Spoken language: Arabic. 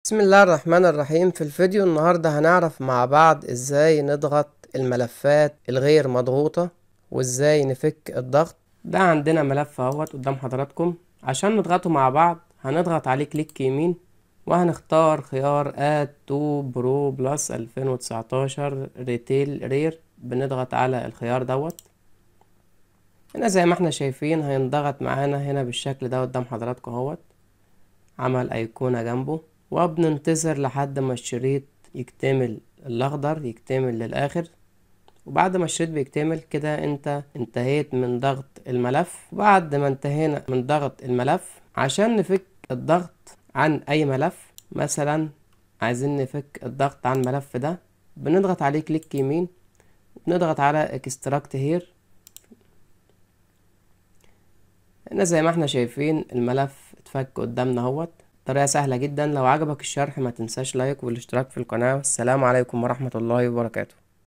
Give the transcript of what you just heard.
بسم الله الرحمن الرحيم. في الفيديو النهاردة هنعرف مع بعض ازاي نضغط الملفات الغير مضغوطة وازاي نفك الضغط. ده عندنا ملف اهوت قدام حضراتكم. عشان نضغطه مع بعض هنضغط عليه كليك يمين وهنختار خيار Add to Pro Plus 2019 Retail Rare. بنضغط على الخيار دوت. هنا زي ما احنا شايفين هينضغط معانا هنا بالشكل ده قدام حضراتكم اهوت. عمل ايقونة جنبه وبننتظر لحد ما الشريط يكتمل، الاخضر يكتمل للاخر. وبعد ما الشريط بيكتمل كده انت انتهيت من ضغط الملف. وبعد ما انتهينا من ضغط الملف عشان نفك الضغط عن اي ملف، مثلا عايزين نفك الضغط عن الملف ده، بنضغط عليه كليك يمين وبنضغط على اكستراكت هير. هنا زي ما احنا شايفين الملف اتفك قدامنا اهوت. طريقة سهلة جدا. لو عجبك الشرح ما تنساش لايك والاشتراك في القناة. والسلام عليكم ورحمة الله وبركاته.